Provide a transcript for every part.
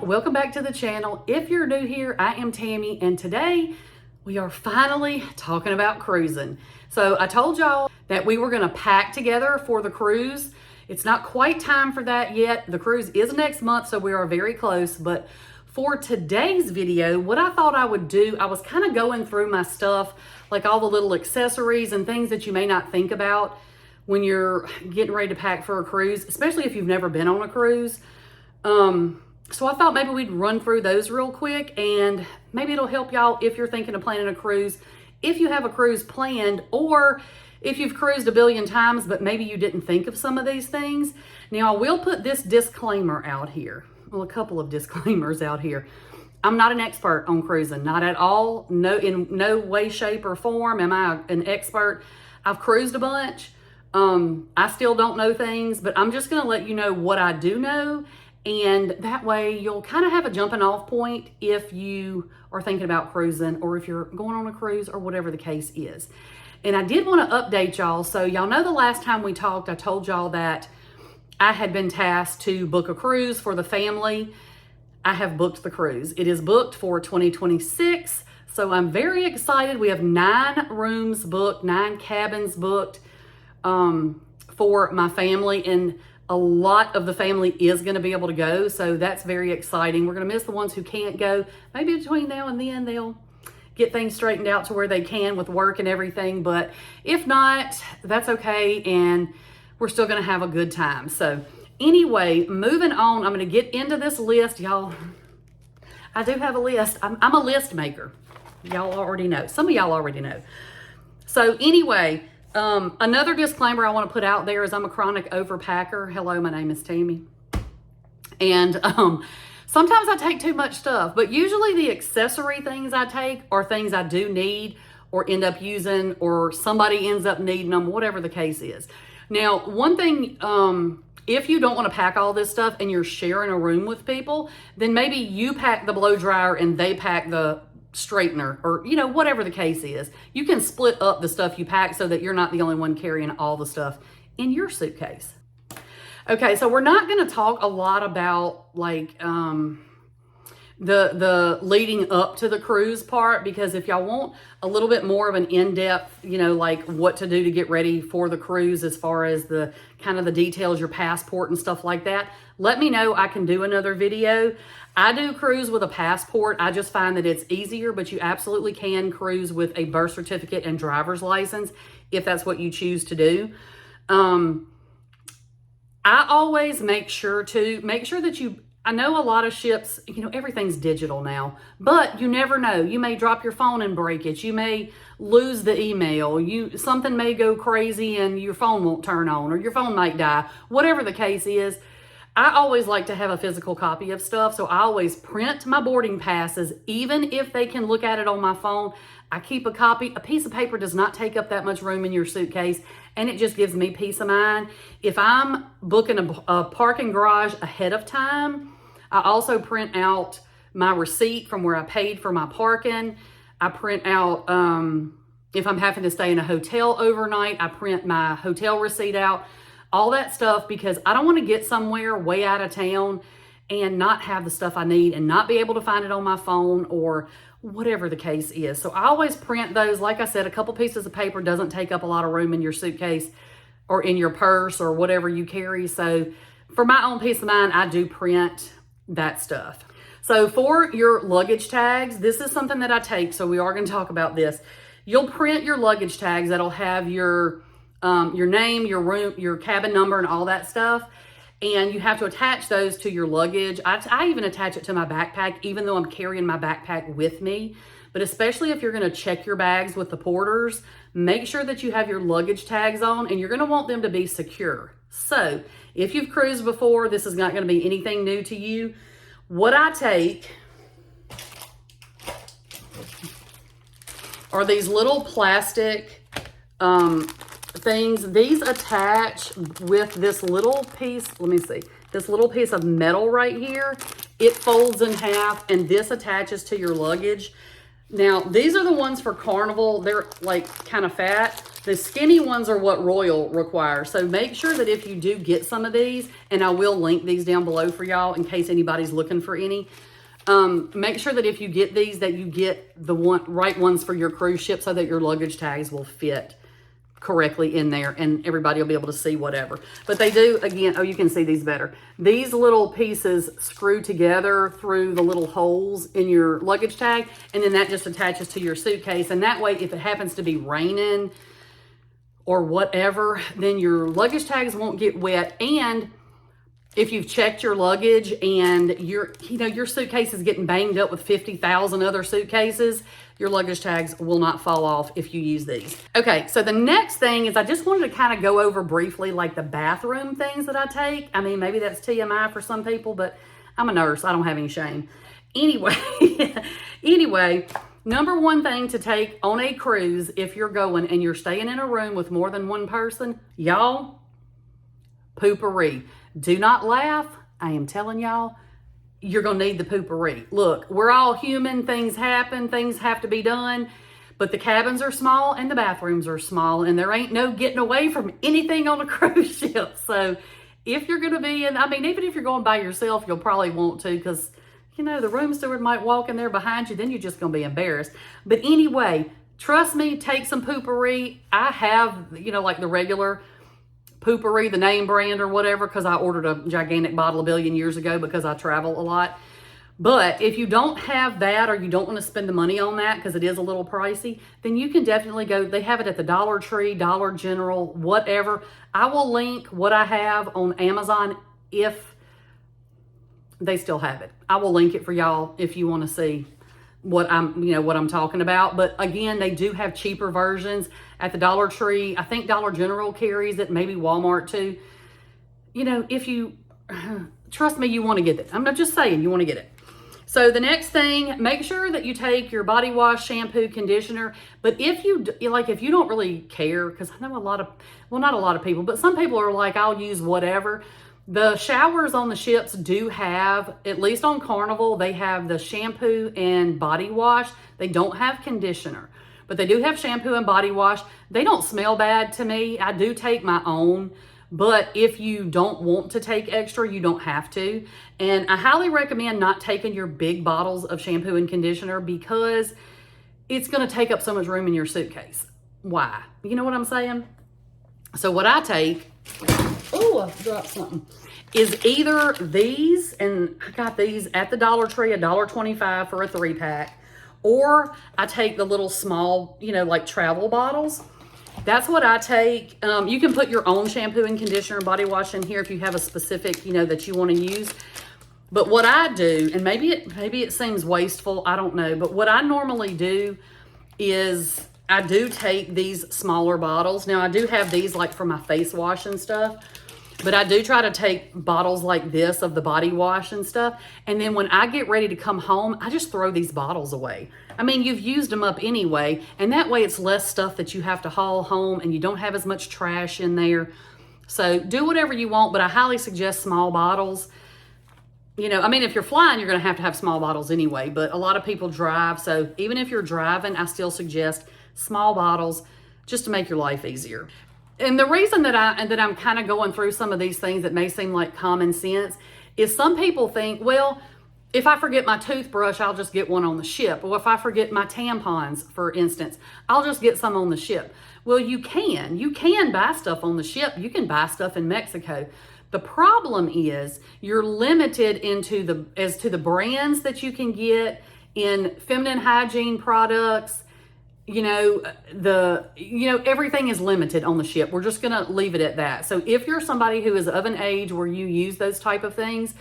welcome back to the channel. If you're new here, I am Tammy, and today we are finally talking about cruising. So I told y'all that we were gonna pack together for the cruise. It's not quite time for that yet. The cruise is next month, so we are very close. But for today's video, what I thought I would do, I was kind of going through my stuff, like all the little accessories and things that you may not think about when you're getting ready to pack for a cruise, especially if you've never been on a cruise. So I thought maybe we'd run through those real quick, and maybe it'll help y'all if you're thinking of planning a cruise, if you have a cruise planned, or if you've cruised a billion times, but maybe you didn't think of some of these things. Now, I will put this disclaimer out here. Well, a couple of disclaimers out here. I'm not an expert on cruising, not at all. No, in no way, shape, or form am I an expert. I've cruised a bunch. I still don't know things, but I'm just gonna let you know what I do know. And that way you'll kind of have a jumping off point if you are thinking about cruising, or if you're going on a cruise, or whatever the case is. And I did want to update y'all. So y'all know the last time we talked, I told y'all that I had been tasked to book a cruise for the family. I have booked the cruise. It is booked for 2026. So I'm very excited. We have 9 rooms booked, 9 cabins booked for my family. And a lot of the family is going to be able to go, so that's very exciting. We're going to miss the ones who can't go. Maybe between now and then they'll get things straightened out to where they can with work and everything, but if not, that's okay, and we're still going to have a good time. So anyway, moving on, I'm going to get into this list, y'all. I do have a list. I'm a list maker. Y'all already know. Some of y'all already know. So anyway, another disclaimer I want to put out there is I'm a chronic overpacker. Hello, my name is Tammy. And sometimes I take too much stuff, but usually the accessory things I take are things I do need or end up using, or somebody ends up needing them, whatever the case is. Now, one thing, if you don't want to pack all this stuff and you're sharing a room with people, then maybe you pack the blow dryer and they pack the straightener, or whatever the case is. You can split up the stuff you pack so that you're not the only one carrying all the stuff in your suitcase. Okay, so we're not going to talk a lot about like the leading up to the cruise part, because if y'all want a little bit more of an in-depth, like what to do to get ready for the cruise as far as the kind of the details, your passport and stuff like that, let me know. I can do another video. I do cruise with a passport. I just find that it's easier, but you absolutely can cruise with a birth certificate and driver's license if that's what you choose to do. I always make sure that I know a lot of ships, everything's digital now, but you never know. You may drop your phone and break it. You may lose the email. Something may go crazy and your phone won't turn on, or your phone might die. Whatever the case is, I always like to have a physical copy of stuff, so I always print my boarding passes, even if they can look at it on my phone. I keep a copy. A piece of paper does not take up that much room in your suitcase, and it just gives me peace of mind. If I'm booking a parking garage ahead of time, I also print out my receipt from where I paid for my parking. I print out, if I'm having to stay in a hotel overnight, I print my hotel receipt out. All that stuff, because I don't want to get somewhere way out of town and not have the stuff I need and not be able to find it on my phone, or whatever the case is. So I always print those. Like I said, a couple pieces of paper doesn't take up a lot of room in your suitcase or in your purse or whatever you carry. So for my own peace of mind, I do print that stuff. So for your luggage tags, this is something that I take, so we are going to talk about this. You'll print your luggage tags that'll have your name, your room, your cabin number, and all that stuff. And you have to attach those to your luggage. I even attach it to my backpack, even though I'm carrying my backpack with me. But especially if you're going to check your bags with the porters, make sure that you have your luggage tags on, and you're going to want them to be secure. So if you've cruised before, this is not going to be anything new to you. What I take are these little plastic things. These attach with this little piece, let me see, this little piece of metal right here. It folds in half, and this attaches to your luggage. Now, these are the ones for Carnival. They're like kind of fat. The skinny ones are what Royal requires. So make sure that if you do get some of these, and I will link these down below for y'all in case anybody's looking for any. Make sure that if you get these, that you get the right ones for your cruise ship so that your luggage tags will fit correctly in there and everybody will be able to see whatever. But they do, again, oh, you can see these better. These little pieces screw together through the little holes in your luggage tag, and then that just attaches to your suitcase. And that way, if it happens to be raining or whatever, then your luggage tags won't get wet. And if you've checked your luggage and your suitcase is getting banged up with 50,000 other suitcases, your luggage tags will not fall off if you use these. Okay, so the next thing is I just wanted to kind of go over briefly like the bathroom things that I take. I mean, maybe that's TMI for some people, but I'm a nurse. I don't have any shame. Anyway, number one thing to take on a cruise if you're going and you're staying in a room with more than one person, y'all, poopery. Do not laugh. I am telling y'all, you're going to need the poopery. Look, we're all human. Things happen. Things have to be done. But the cabins are small and the bathrooms are small. And there ain't no getting away from anything on a cruise ship. So if you're going to be in, I mean, even if you're going by yourself, you'll probably want to because, you know, the room steward might walk in there behind you. Then you're just going to be embarrassed. But anyway, trust me, take some poopery. I have, you know, like the regular poopery, the name brand or whatever, because I ordered a gigantic bottle a billion years ago because I travel a lot. But if you don't have that or you don't want to spend the money on that because it is a little pricey, then you can definitely go. They have it at the Dollar Tree, Dollar General, whatever. I will link what I have on Amazon if they still have it. I will link it for y'all if you want to see what I'm talking about. But again, they do have cheaper versions at the Dollar Tree. I think Dollar General carries it, maybe Walmart too. You know, if you trust me, you want to get it. I'm not just saying you want to get it. So the next thing, make sure that you take your body wash, shampoo, conditioner. But if you don't really care, because I know not a lot of people, but some people are like, I'll use whatever. The showers on the ships do have, at least on Carnival, they have the shampoo and body wash. They don't have conditioner, but they do have shampoo and body wash. They don't smell bad to me. I do take my own, but if you don't want to take extra, you don't have to. And I highly recommend not taking your big bottles of shampoo and conditioner because it's going to take up so much room in your suitcase. Why? You know what I'm saying? So what I take, oh, I dropped something, is either these, and I got these at the Dollar Tree, $1.25 for a 3-pack, or I take the little small, you know, like travel bottles. That's what I take. You can put your own shampoo and conditioner and body wash in here if you have a specific, you know, that you want to use. But what I do, and maybe it seems wasteful, I don't know, but what I normally do is I do take these smaller bottles. Now I do have these like for my face wash and stuff, but I do try to take bottles like this of the body wash and stuff. And then when I get ready to come home, I just throw these bottles away. I mean, you've used them up anyway, and that way it's less stuff that you have to haul home and you don't have as much trash in there. So do whatever you want, but I highly suggest small bottles. You know, I mean, if you're flying, you're going to have small bottles anyway, but a lot of people drive. So even if you're driving, I still suggest small bottles just to make your life easier. And the reason that I'm kind of going through some of these things that may seem like common sense is some people think, well, if I forget my toothbrush, I'll just get one on the ship. Or if I forget my tampons, for instance, I'll just get some on the ship. Well, you can buy stuff on the ship. You can buy stuff in Mexico. The problem is you're limited as to the brands that you can get in feminine hygiene products. Everything is limited on the ship. We're just going to leave it at that. So if you're somebody who is of an age where you use those type of things,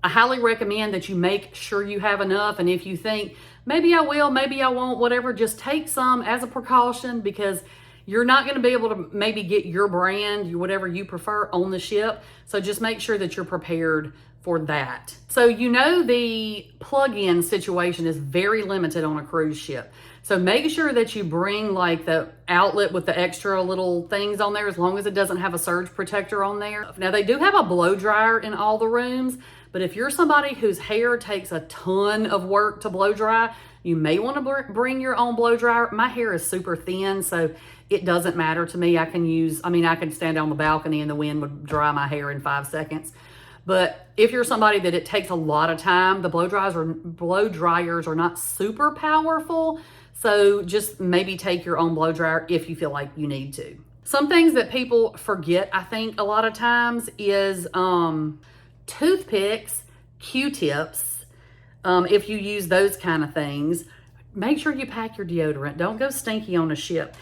I highly recommend that you make sure you have enough. And if you think, maybe I will, maybe I won't, whatever, just take some as a precaution, because you're not going to be able to maybe get your brand, whatever you prefer, on the ship. So just make sure that you're prepared for that. So the plug-in situation is very limited on a cruise ship. So make sure that you bring like the outlet with the extra little things on there, as long as it doesn't have a surge protector on there. Now they do have a blow dryer in all the rooms, but if you're somebody whose hair takes a ton of work to blow dry, You may want to bring your own blow dryer. My hair is super thin, so it doesn't matter to me. I can stand on the balcony and the wind would dry my hair in 5 seconds. But if you're somebody that it takes a lot of time, the blow dryers are not super powerful. So just maybe take your own blow dryer if you feel like you need to. Some things that people forget, I think, a lot of times is toothpicks, Q-tips. If you use those kind of things, make sure you pack your deodorant. Don't go stinky on a ship.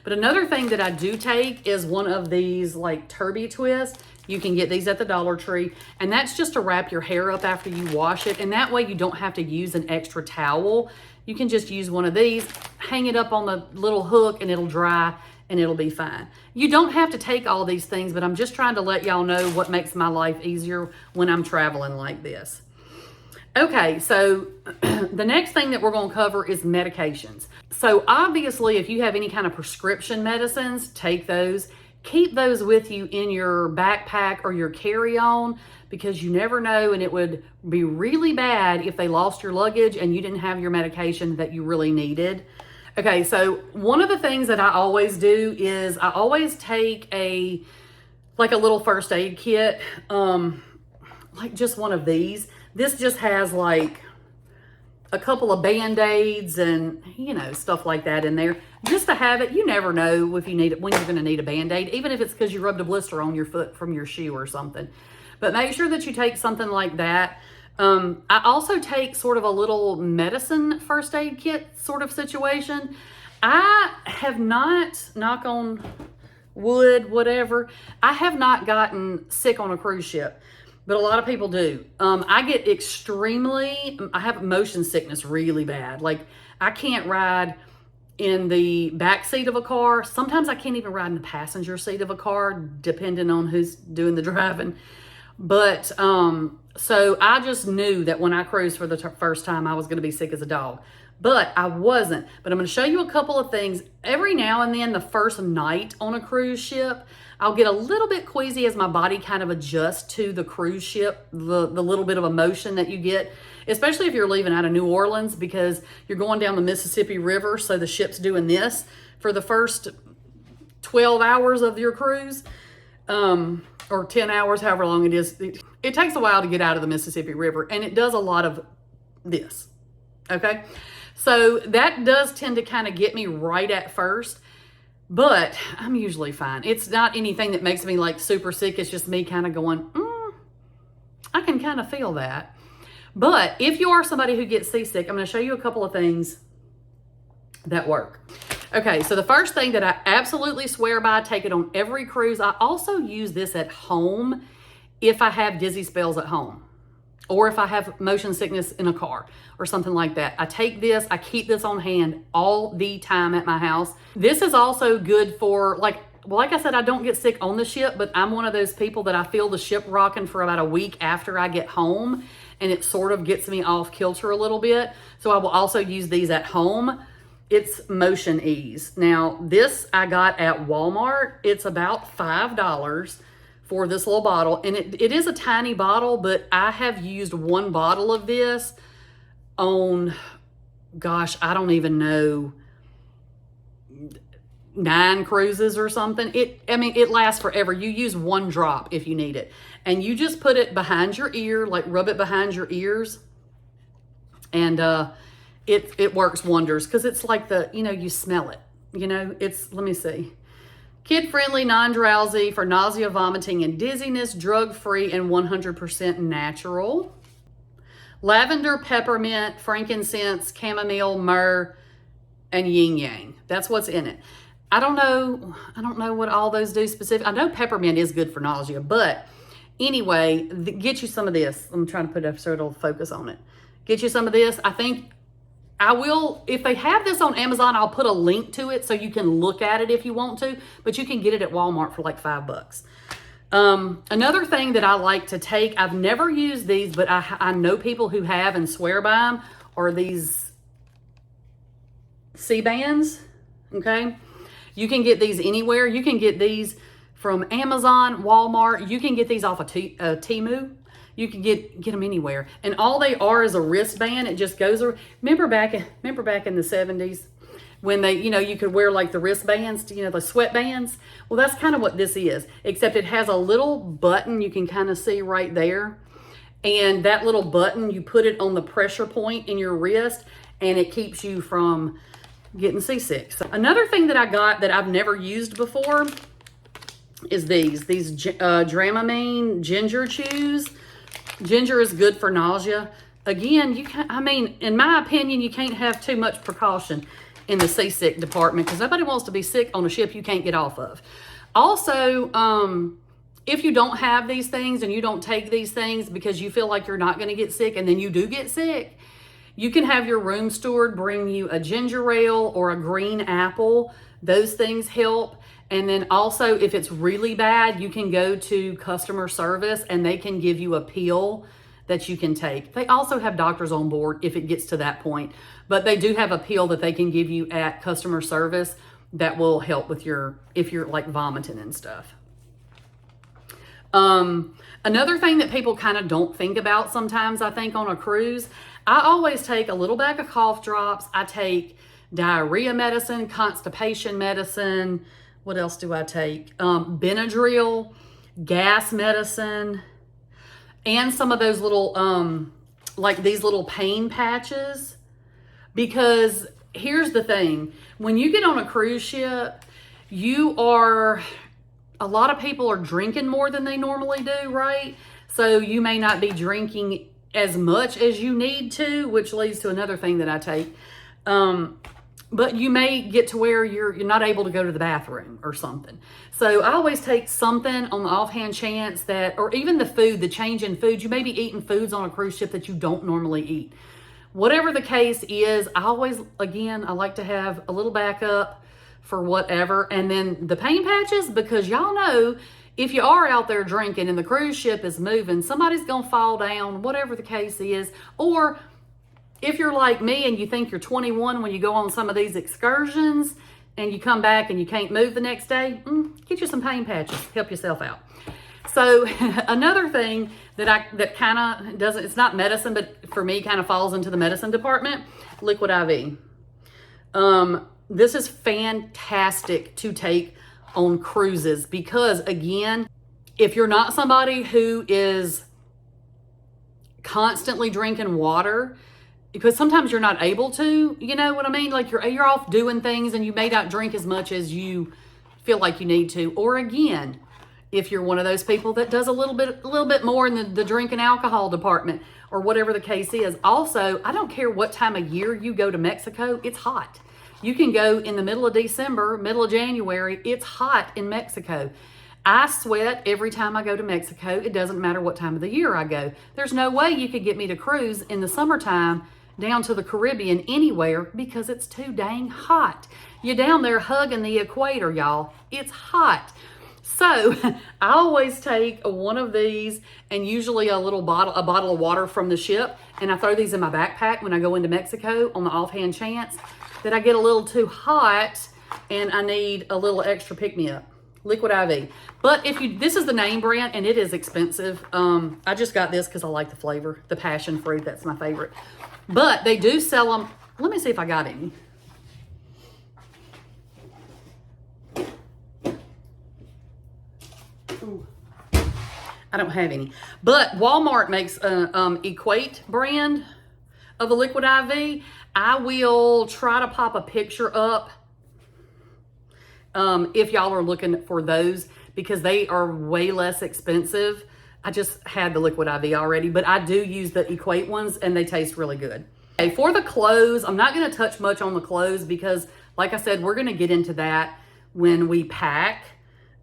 But another thing that I do take is one of these like Turby Twist. You can get these at the Dollar Tree, and that's just to wrap your hair up after you wash it, and that way you don't have to use an extra towel. You can just use one of these, hang it up on the little hook, and it'll dry, and it'll be fine. You don't have to take all these things, but I'm just trying to let y'all know what makes my life easier when I'm traveling like this. Okay, so the next thing that we're going to cover is medications. So obviously, if you have any kind of prescription medicines, take those. Keep those with you in your backpack or your carry-on, because you never know, and it would be really bad if they lost your luggage and you didn't have your medication that you really needed. Okay, so one of the things that I always do is I always take a little first aid kit, like just one of these. This just has like a couple of Band-Aids and, stuff like that in there. Just to have it. You never know if you need it, when you're going to need a Band-Aid, even if it's because you rubbed a blister on your foot from your shoe or something. But make sure that you take something like that. I also take sort of a little medicine first aid kit sort of situation. I have not, knock on wood, whatever, I have not gotten sick on a cruise ship. But a lot of people do. I have motion sickness really bad. Like, I can't ride in the back seat of a car. Sometimes I can't even ride in the passenger seat of a car, depending on who's doing the driving. But, so I just knew that when I cruised for the first time, I was going to be sick as a dog. But I wasn't. But I'm going to show you a couple of things. Every now and then, the first night on a cruise ship, I'll get a little bit queasy as my body kind of adjusts to the cruise ship, the little bit of emotion that you get, especially if you're leaving out of New Orleans, because you're going down the Mississippi River, so the ship's doing this for the first 12 hours of your cruise, or 10 hours, however long it is. It takes a while to get out of the Mississippi River, and it does a lot of this, okay? So that does tend to kind of get me right at first. But I'm usually fine. It's not anything that makes me like super sick. It's just me kind of going, I can kind of feel that. But if you are somebody who gets seasick, I'm going to show you a couple of things that work. Okay, so the first thing that I absolutely swear by, take it on every cruise. I also use this at home if I have dizzy spells at home, or if I have motion sickness in a car or something like that. I take this, I keep this on hand all the time at my house. This is also good for, like I said, I don't get sick on the ship, but I'm one of those people that I feel the ship rocking for about a week after I get home, and it sort of gets me off kilter a little bit. So I will also use these at home. It's Motion Ease. Now, this I got at Walmart. It's about $5 for this little bottle, and it is a tiny bottle, but I have used one bottle of this on, gosh, I don't even know, 9 cruises or something. It lasts forever. You use one drop if you need it, and you just put it behind your ear, like rub it behind your ears, and it works wonders, because it's like you smell it, let me see. Kid-friendly, non-drowsy for nausea, vomiting, and dizziness, drug-free, and 100% natural. Lavender, peppermint, frankincense, chamomile, myrrh, and yin-yang. That's what's in it. I don't know what all those do specific. I know peppermint is good for nausea, but anyway, get you some of this. I'm trying to put it up so it'll focus on it. Get you some of this. I think I will, if they have this on Amazon, I'll put a link to it so you can look at it if you want to, but you can get it at Walmart for like $5. Another thing that I like to take, I've never used these, but I know people who have and swear by them, are these C-bands, okay? You can get these anywhere. You can get these from Amazon, Walmart. You can get these off of Temu. You can get them anywhere. And all they are is a wristband. It just goes around. Remember back in the 70s when they, you could wear like the wristbands, the sweatbands? Well, that's kind of what this is, except it has a little button you can kind of see right there. And that little button, you put it on the pressure point in your wrist, and it keeps you from getting seasick. So another thing that I got that I've never used before is these Dramamine ginger chews. Ginger is good for nausea. Again, in my opinion, you can't have too much precaution in the seasick department because nobody wants to be sick on a ship you can't get off of. Also, if you don't have these things and you don't take these things because you feel like you're not going to get sick and then you do get sick, you can have your room steward bring you a ginger ale or a green apple. Those things help. And then also, if it's really bad, you can go to customer service and they can give you a pill that you can take. They also have doctors on board if it gets to that point. But they do have a pill that they can give you at customer service that will help with if you're like vomiting and stuff. Another thing that people kind of don't think about sometimes, I think, on a cruise, I always take a little bag of cough drops. I take diarrhea medicine, constipation medicine. What else do I take? Benadryl, gas medicine, and some of those little, like these little pain patches. Because here's the thing, when you get on a cruise ship, a lot of people are drinking more than they normally do, right? So you may not be drinking as much as you need to, which leads to another thing that I take. But you may get to where you're not able to go to the bathroom or something. So I always take something on the offhand chance that, or even the change in food, you may be eating foods on a cruise ship that you don't normally eat. Whatever the case is, I like to have a little backup for whatever. And then the pain patches, because y'all know, if you are out there drinking and the cruise ship is moving, somebody's gonna fall down, whatever the case is. Or if you're like me and you think you're 21 when you go on some of these excursions and you come back and you can't move the next day, get you some pain patches, help yourself out. So another thing that kind of doesn't, it's not medicine, but for me kind of falls into the medicine department, liquid IV. This is fantastic to take on cruises because, again, if you're not somebody who is constantly drinking water, because sometimes you're not able to, you know what I mean? Like you're off doing things and you may not drink as much as you feel like you need to. Or again, if you're one of those people that does a little bit more in the drink and alcohol department or whatever the case is. Also, I don't care what time of year you go to Mexico, it's hot. You can go in the middle of December, middle of January, it's hot in Mexico. I sweat every time I go to Mexico. It doesn't matter what time of the year I go. There's no way you could get me to cruise in the summertime down to the Caribbean anywhere because it's too dang hot. You're down there hugging the equator, y'all. It's hot. So I always take one of these and usually a bottle of water from the ship, and I throw these in my backpack when I go into Mexico on the offhand chance that I get a little too hot and I need a little extra pick-me-up. Liquid IV. But this is the name brand and it is expensive. I just got this because I like the flavor, the passion fruit, that's my favorite. But they do sell them. Let me see if I got any. Ooh. I don't have any. But Walmart makes an Equate brand of a liquid IV. I will try to pop a picture up if y'all are looking for those because they are way less expensive. I just had the liquid IV already, but I do use the Equate ones and they taste really good. Okay, for the clothes, I'm not going to touch much on the clothes because, like I said, we're going to get into that when we pack.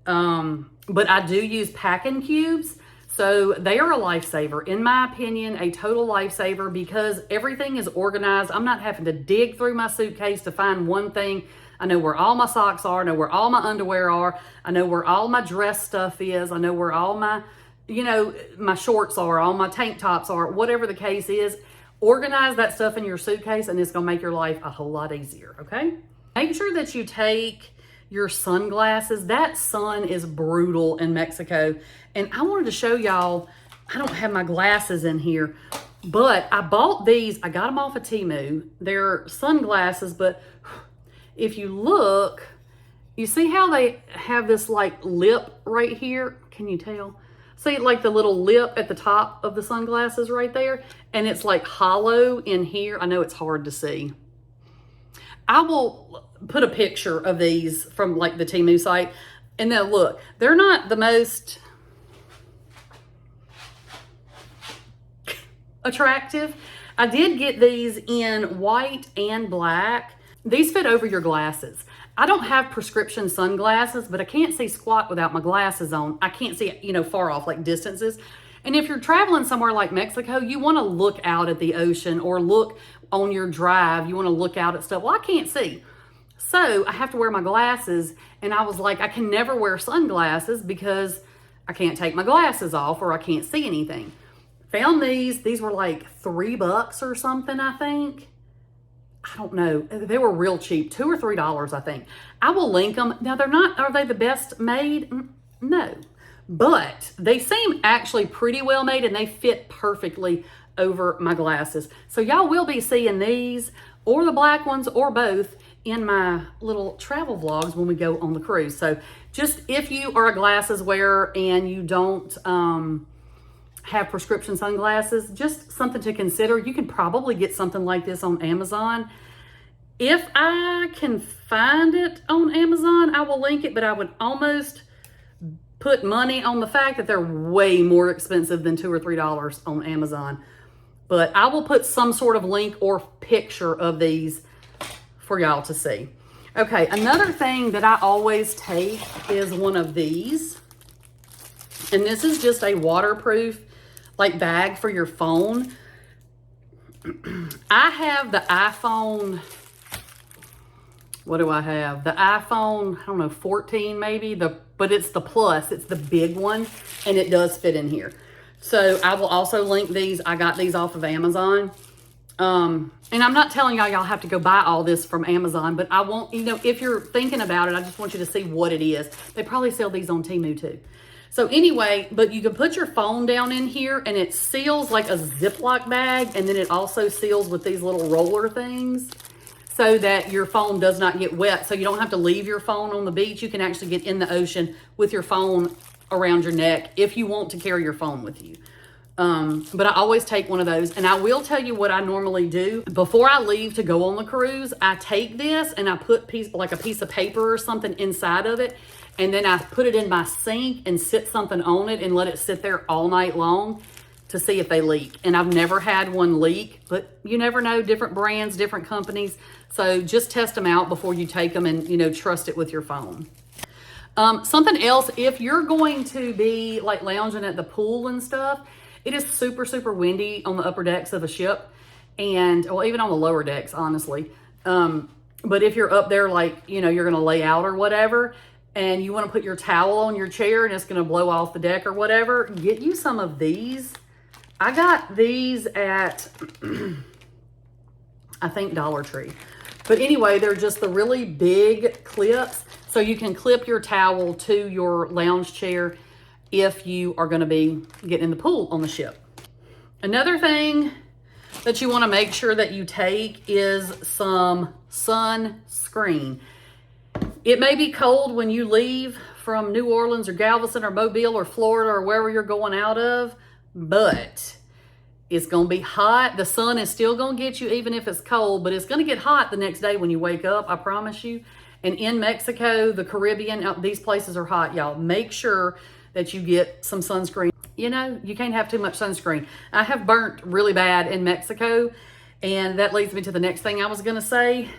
But I do use packing cubes. So they are a lifesaver. In my opinion, a total lifesaver because everything is organized. I'm not having to dig through my suitcase to find one thing. I know where all my socks are. I know where all my underwear are. I know where all my dress stuff is. I know where all my, my shorts are, all my tank tops are, whatever the case is. Organize that stuff in your suitcase and it's going to make your life a whole lot easier, okay? Make sure that you take your sunglasses. That sun is brutal in Mexico. And I wanted to show y'all I don't have my glasses in here, but I bought these. I got them off of Temu. They're sunglasses, but if you look, you see how they have this like lip right here? Can you tell? See like the little lip at the top of the sunglasses right there? And it's like hollow in here. I know it's hard to see. I will put a picture of these from like the Temu site. And then look, they're not the most attractive. I did get these in white and black. These fit over your glasses. I don't have prescription sunglasses, but I can't see squat without my glasses on. I can't see, you know, far off like distances. And if you're traveling somewhere like Mexico, you want to look out at the ocean or look on your drive. You want to look out at stuff. Well, I can't see. So I have to wear my glasses. And I was like, I can never wear sunglasses because I can't take my glasses off or I can't see anything. Found these. These were like $3 or something, I think. I don't know. They were real cheap, $2 or $3, I think. I will link them. Now, they're not, are they the best made? No. But they seem actually pretty well made and they fit perfectly over my glasses. So y'all will be seeing these or the black ones or both in my little travel vlogs when we go on the cruise. So just if you are a glasses wearer and you don't have prescription sunglasses, just something to consider. You can probably get something like this on Amazon. If I can find it on Amazon, I will link it, but I would almost put money on the fact that they're way more expensive than $2 or $3 on Amazon. But I will put some sort of link or picture of these for y'all to see. Okay, another thing that I always take is one of these. And this is just a waterproof like bag for your phone. I have the iPhone, what do I have? The iPhone, I don't know, 14 maybe, but it's the Plus, it's the big one, and it does fit in here. So I will also link these. I got these off of Amazon. And I'm not telling y'all have to go buy all this from Amazon, but I want, you know, if you're thinking about it, I just want you to see what it is. They probably sell these on Temu too. So anyway, but you can put your phone down in here and it seals like a Ziploc bag. And then it also seals with these little roller things so that your phone does not get wet. So you don't have to leave your phone on the beach. You can actually get in the ocean with your phone around your neck if you want to carry your phone with you. But I always take one of those. And I will tell you what I normally do. Before I leave to go on the cruise, I take this and I put like a piece of paper or something inside of it. And then I put it in my sink and sit something on it and let it sit there all night long to see if they leak. And I've never had one leak, but you never know, different brands, different companies. So just test them out before you take them and, you know, trust it with your phone. Something else, if you're going to be like lounging at the pool and stuff, it is super, super windy on the upper decks of a ship and, well, even on the lower decks, honestly. But if you're up there, like, you know, you're going to lay out or whatever, and you want to put your towel on your chair and it's going to blow off the deck or whatever, get you some of these. I got these at, I think, Dollar Tree. But anyway, they're just the really big clips. So you can clip your towel to your lounge chair if you are going to be getting in the pool on the ship. Another thing that you want to make sure that you take is some sunscreen. It may be cold when you leave from New Orleans or Galveston or Mobile or Florida or wherever you're going out of, but it's going to be hot. The sun is still going to get you even if it's cold, but it's going to get hot the next day when you wake up, I promise you. And in Mexico, the Caribbean, these places are hot, y'all. Make sure that you get some sunscreen. You know, you can't have too much sunscreen. I have burnt really bad in Mexico, and that leads me to the next thing I was going to say.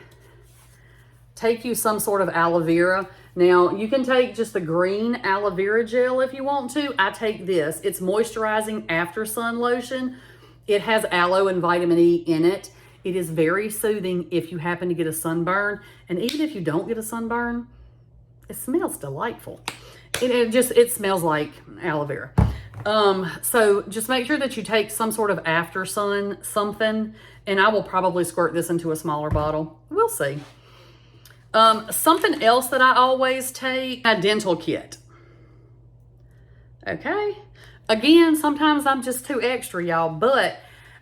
Take you some sort of aloe vera. Now, you can take just the green aloe vera gel if you want to. I take this. It's moisturizing after sun lotion. It has aloe and vitamin E in it. It is very soothing if you happen to get a sunburn. And even if you don't get a sunburn, it smells delightful. It smells like aloe vera. So just make sure that you take some sort of after sun something. And I will probably squirt this into a smaller bottle. We'll see. Something else that I always take, a dental kit. Okay. Again, sometimes I'm just too extra, y'all, but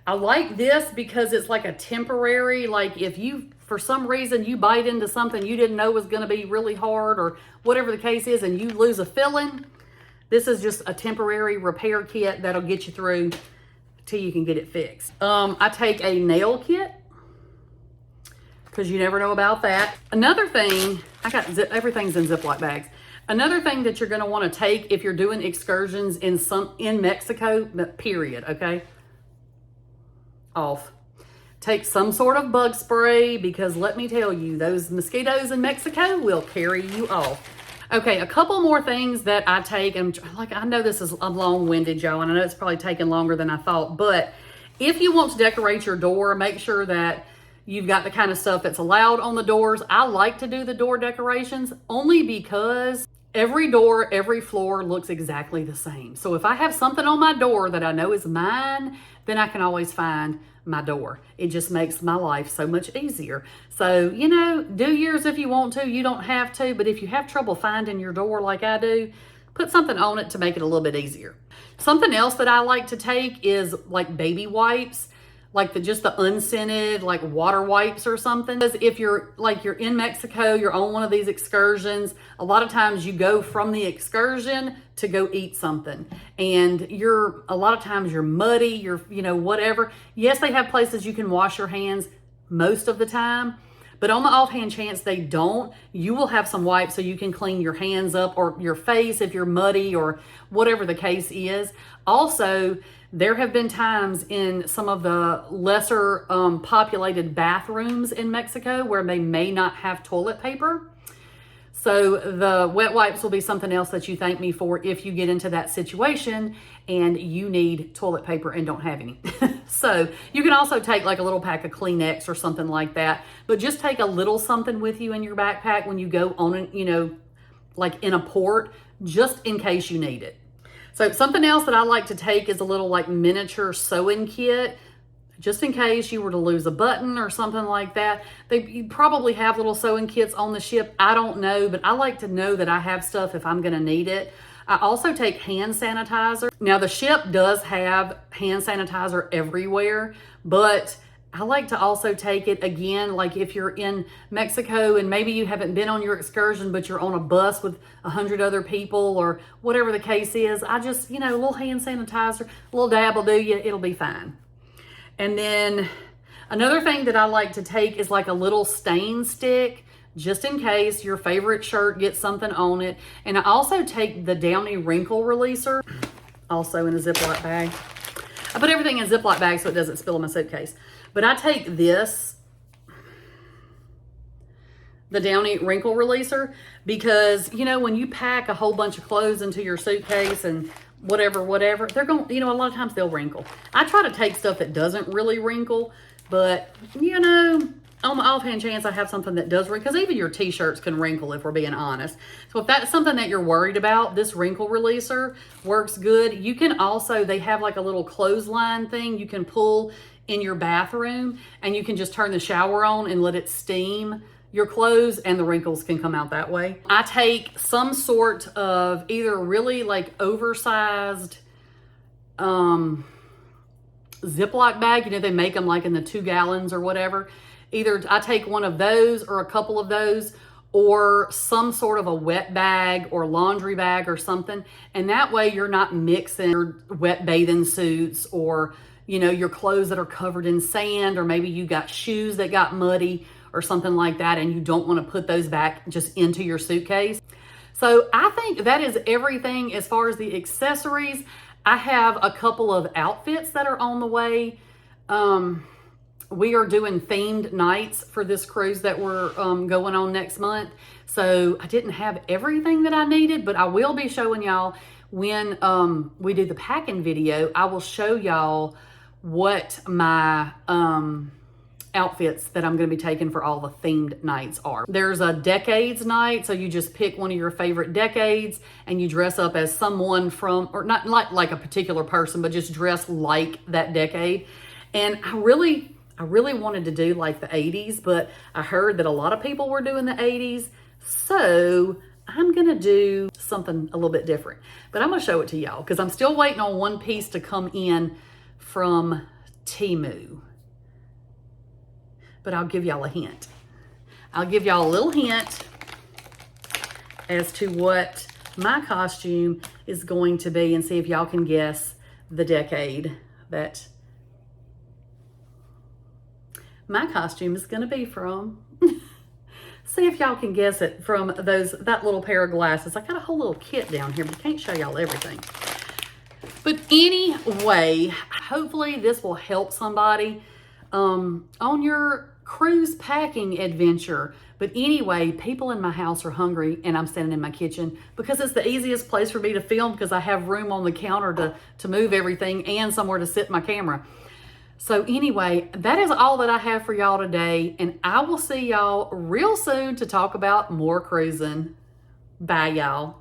I like this because it's like a temporary, like if you, for some reason, you bite into something you didn't know was going to be really hard or whatever the case is, and you lose a filling, this is just a temporary repair kit that'll get you through till you can get it fixed. I take a nail kit because you never know about that. Another thing, everything's in Ziploc bags. Another thing that you're going to want to take if you're doing excursions in Mexico, period, okay? Off. Take some sort of bug spray because let me tell you, those mosquitoes in Mexico will carry you off. Okay, a couple more things that I take, and like I know this is long-winded, y'all, and I know it's probably taking longer than I thought, but if you want to decorate your door, make sure that you've got the kind of stuff that's allowed on the doors. I like to do the door decorations only because every door, every floor looks exactly the same. So if I have something on my door that I know is mine, then I can always find my door. It just makes my life so much easier. So, you know, do yours if you want to. You don't have to, but if you have trouble finding your door like I do, put something on it to make it a little bit easier. Something else that I like to take is like baby wipes, like just the unscented, like water wipes or something. Because if you're in Mexico, you're on one of these excursions, a lot of times you go from the excursion to go eat something. And a lot of times you're muddy, you know, whatever. Yes, they have places you can wash your hands most of the time, but on the offhand chance they don't, you will have some wipes so you can clean your hands up or your face if you're muddy or whatever the case is. Also, there have been times in some of the lesser populated bathrooms in Mexico where they may not have toilet paper. So the wet wipes will be something else that you thank me for if you get into that situation and you need toilet paper and don't have any. So you can also take like a little pack of Kleenex or something like that, but just take a little something with you in your backpack when you go on it, you know, like in a port, just in case you need it. So something else that I like to take is a little like miniature sewing kit, just in case you were to lose a button or something like that. You probably have little sewing kits on the ship. I don't know, but I like to know that I have stuff if I'm gonna need it. I also take hand sanitizer. Now the ship does have hand sanitizer everywhere, but I like to also take it again, like if you're in Mexico and maybe you haven't been on your excursion, but you're on a bus with 100 other people or whatever the case is. I just, you know, a little hand sanitizer, a little dab will do you, it'll be fine. And then another thing that I like to take is like a little stain stick, just in case your favorite shirt gets something on it. And I also take the Downy wrinkle releaser, also in a Ziploc bag. I put everything in a Ziploc bag so it doesn't spill in my suitcase. But I take this, the Downy wrinkle releaser, because, you know, when you pack a whole bunch of clothes into your suitcase and whatever, they're going, you know, a lot of times they'll wrinkle. I try to take stuff that doesn't really wrinkle, but, you know, on the offhand chance I have something that does wrinkle, because even your t-shirts can wrinkle if we're being honest. So if that's something that you're worried about, this wrinkle releaser works good. You can also, they have like a little clothesline thing you can pull in your bathroom, and you can just turn the shower on and let it steam your clothes, and the wrinkles can come out that way. I take some sort of either really like oversized Ziploc bag. You know, they make them like in the 2 gallons or whatever. Either I take one of those or a couple of those, or some sort of a wet bag or laundry bag or something. And that way you're not mixing your wet bathing suits or, you know, your clothes that are covered in sand, or maybe you got shoes that got muddy or something like that, and you don't want to put those back just into your suitcase. So I think that is everything as far as the accessories. I have a couple of outfits that are on the way. We are doing themed nights for this cruise that we're going on next month. So I didn't have everything that I needed, but I will be showing y'all when we do the packing video. I will show y'all what my outfits that I'm going to be taking for all the themed nights are. There's a decades night, so you just pick one of your favorite decades and you dress up as someone from, or not like a particular person, but just dress like that decade. And I really wanted to do like the 80s, but I heard that a lot of people were doing the 80s, so I'm gonna do something a little bit different, but I'm gonna show it to y'all because I'm still waiting on one piece to come in from Temu. But I'll give y'all a hint. I'll give y'all a little hint as to what my costume is going to be and see if y'all can guess the decade that my costume is going to be from. See if y'all can guess it from that little pair of glasses. I got a whole little kit down here, but I can't show y'all everything. But anyway, hopefully this will help somebody on your cruise packing adventure. But anyway, people in my house are hungry and I'm standing in my kitchen because it's the easiest place for me to film because I have room on the counter to move everything and somewhere to sit my camera. So anyway, that is all that I have for y'all today, and I will see y'all real soon to talk about more cruising. Bye, y'all.